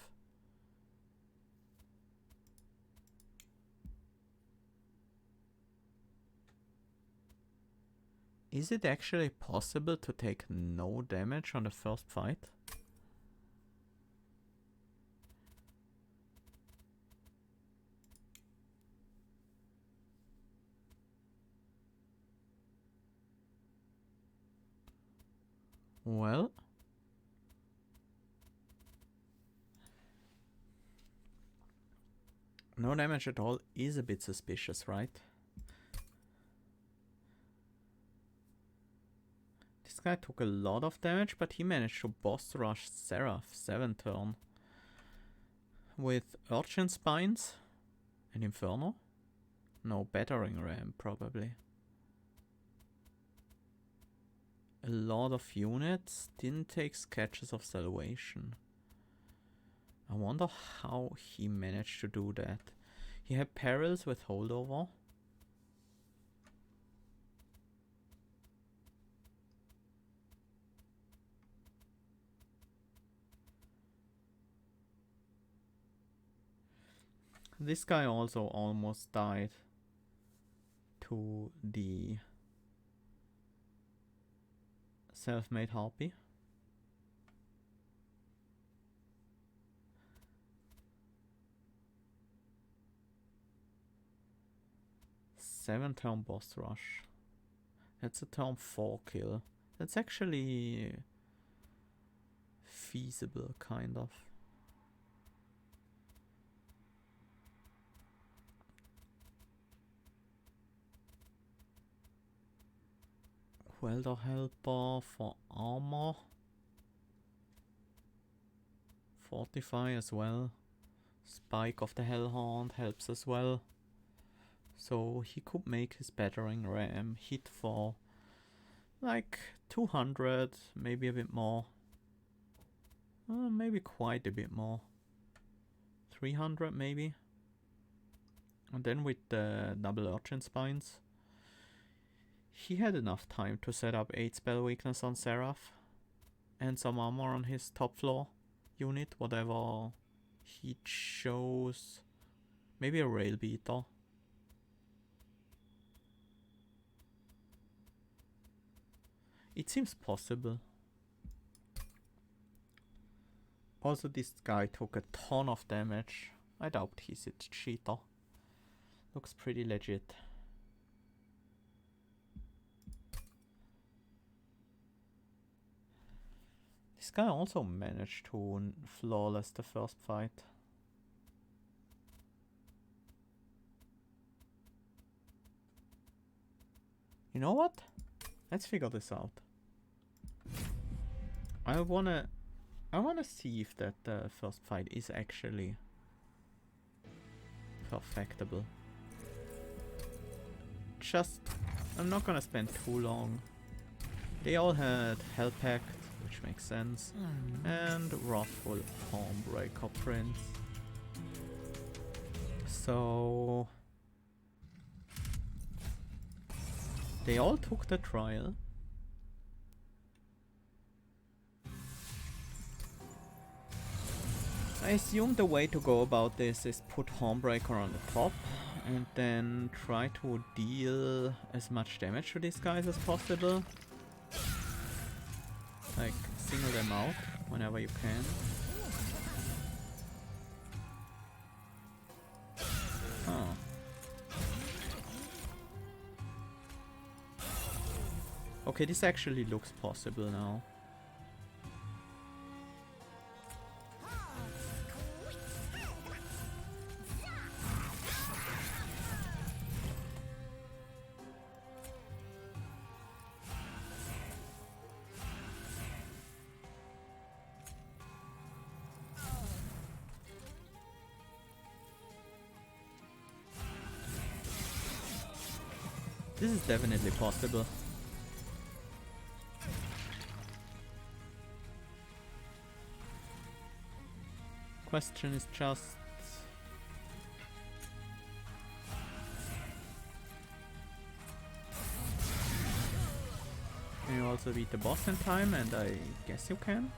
Is it actually possible to take no damage on the first fight? Well, no damage at all is a bit suspicious, right? guy took a lot of damage, but he managed to boss rush Seraph 7 turn. With Urchin Spines and Inferno? No, Battering Ram probably. A lot of units, didn't take Sketches of Salvation. I wonder how he managed to do that. He had Perils with Holdover. This guy also almost died to the self-made harpy. Seven turn boss rush. That's a turn 4 kill. That's actually feasible, kind of. Welder Helper for armor. Fortify as well. Spike of the Hellhorned helps as well. So he could make his battering ram hit for like 200, maybe a bit more. Maybe quite a bit more. 300 maybe. And then with the double Urchin Spines, he had enough time to set up 8 spell weakness on Seraph and some armor on his top floor unit, whatever he chose. Maybe a rail beater. It seems possible. Also, this guy took a ton of damage. I doubt he's a cheater. Looks pretty legit. This guy also managed to flawless the first fight. You know what? Let's figure this out. I wanna see if that first fight is actually perfectable. I'm not gonna spend too long. They all had Hell Pact, which makes sense, and Wrathful Hornbreaker Prince. So they all took the trial. I assume the way to go about this is put Hornbreaker on the top and then try to deal as much damage to these guys as possible. Like, single them out whenever you can. Oh. Okay, this actually looks possible now. This is definitely possible. Question is just... Can you also beat the boss in time? And I guess you can.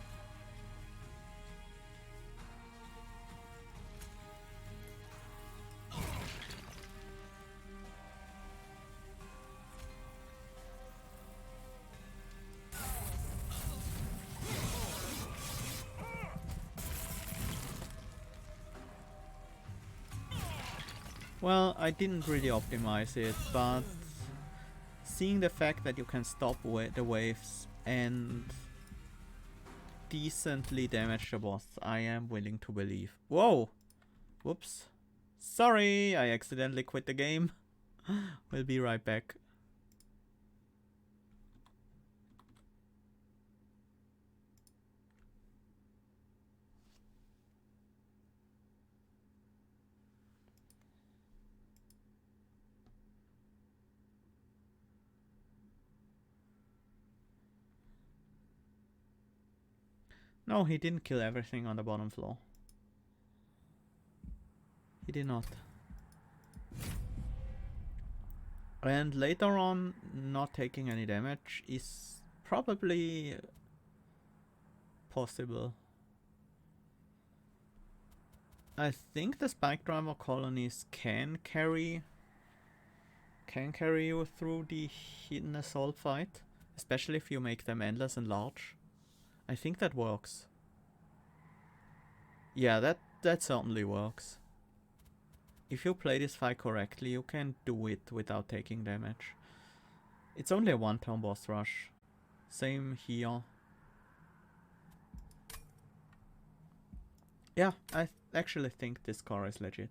Well, I didn't really optimize it, but seeing the fact that you can stop the waves and decently damage the boss, I am willing to believe. Whoa! Whoops. Sorry, I accidentally quit the game. We'll be right back. No, he didn't kill everything on the bottom floor. He did not. And later on, not taking any damage is probably possible. I think the spike driver colonies can carry you through the hidden assault fight, especially if you make them endless and large. I think that works. Yeah, that certainly works. If you play this fight correctly, you can do it without taking damage. It's only a one-turn boss rush. Same here. Yeah, I actually think this car is legit.